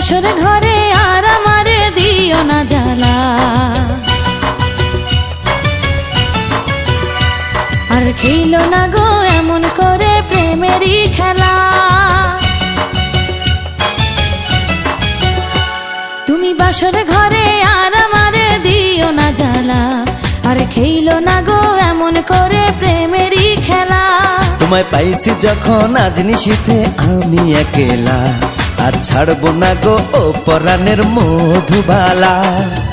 বাসর ঘরে আর আমারে দিও না জ্বালা, আর খেলো না গো এমন করে প্রেমেরই খেলা। তুমি বাসর ঘরে আর আমারে দিও না জ্বালা, আর খেলো না গো এমন করে প্রেমেরই খেলা। তোমায় পাইছি যখন আজ নিশীথে আমি একেলা, আর ছাড়বো না গো ও পরাণের মধুবালা।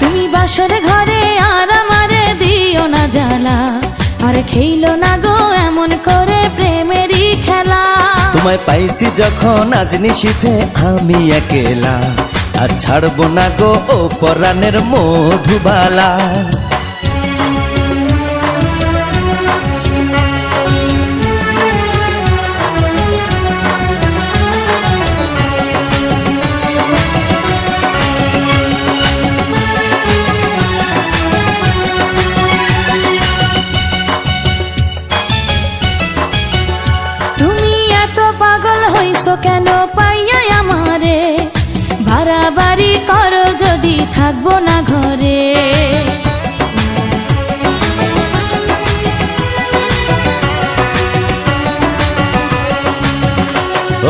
তুমি বাসর ঘরে আর আমারে দিও না জ্বালা, আর খেলো না গো এমন করে প্রেমেরই খেলা। তোমায় পাইছি যখন আজ নিশীথে আমি একেলা, আর ছাড়বো না গো ও পরাণের মধুবালা। তুমি এত পাগল হইছো কেন পাইয়া আমারে, বাড়াবাড়ি করো যদি থাকবো না ঘরে।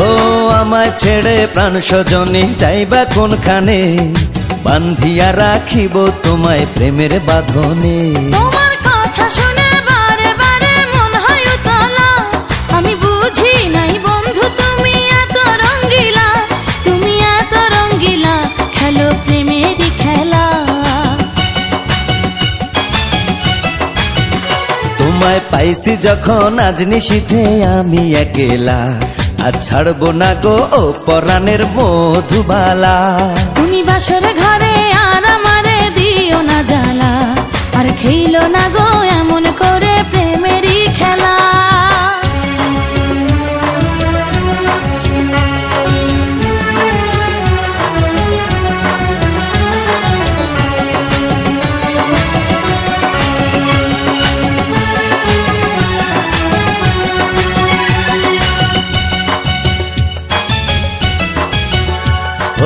ও আমায় ছেড়ে প্রাণ স্বজনে যাইবা কোনখানে, বান্ধিয়া রাখিব তোমায় প্রেমের বাঁধনে। তোমার কথা শুনে বারে বারে মন হয় উতলা, আমি বুঝি নাই বন্ধু তুমি এত রঙ্গিলা, তুমি এত রঙ্গিলা খেলো প্রেমেরই খেলা। তোমায় পাইছি যখন আজ নিশীথে আমি একেলা, আর ছাড়বো না গো ও পরাণের মধুবালা। তুমি বাসর ঘরে আর আমারে দিও না জ্বালা, আর খেলো না গো এমন করে প্রেমেরই খেলা।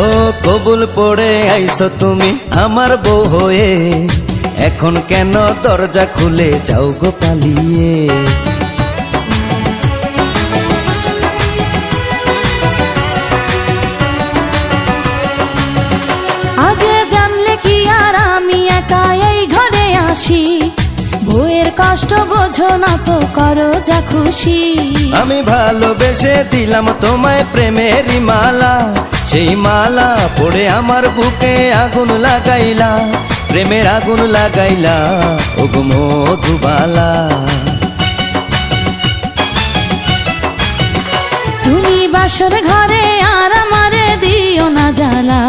ও কবুল পড়ে আইছো তুমি আমার বউ হয়ে, এখন কেন দরজা খুলে যাও গো পালিয়ে। আগে জানলে কি আর আমি একা এই ঘরে আসি, বউয়ের কষ্ট বোঝো না তো করো যা খুশি। আমি ভালোবেসে দিলাম তোমায় প্রেমেরই মালা, সেই মালা পড়ে আমার বুকে আগুন লাগাইলা, প্রেমের আগুন লাগাইলা ও গো মধুবালা। তুমি বাসর ঘরে আর আমারে দিও না জ্বালা,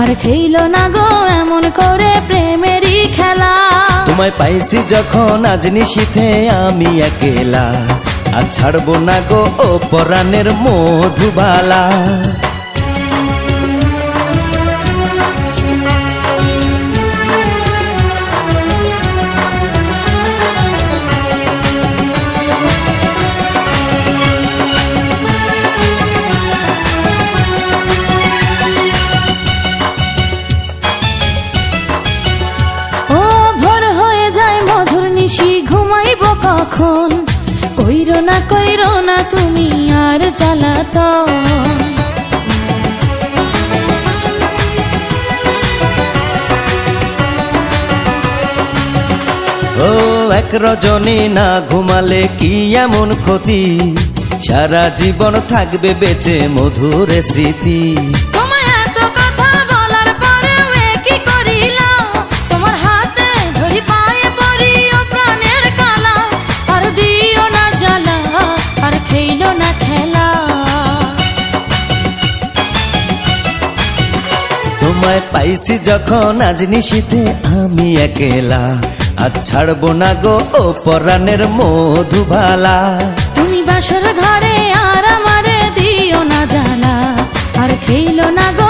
আর খেলো না গো এমন করে প্রেমেরই খেলা। তোমায় পাইছি যখন আজ নিশীথে আমি একেলা, আর ছাড়বো না গো ও পরাণের মধুবালা। ও ভোর হয়ে যায় মধুর নিশি ঘুমাইব কখন, কইরো না তুমি আর জ্বালাতন। ও এক রজনী না ঘুমালে কি এমন ক্ষতি, সারা জীবন থাকবে বেঁচে মধুর স্মৃতি। তোমায় এত কথা বলার পরেও কি করিলা, তোমার হাতে ধরি পায়ে পড়ি ও প্রাণের কালা, আর দিও না জ্বালা, আর খেলো না খেলা। তোমায় পাইছি যখন আজ নিশীথে আমি একেলা, আর ছাড়বো না গো ও পরাণের মধুবালা। তুমি বাসর ঘরে আর আমারে দিও না জ্বালা, আর খেলো না গো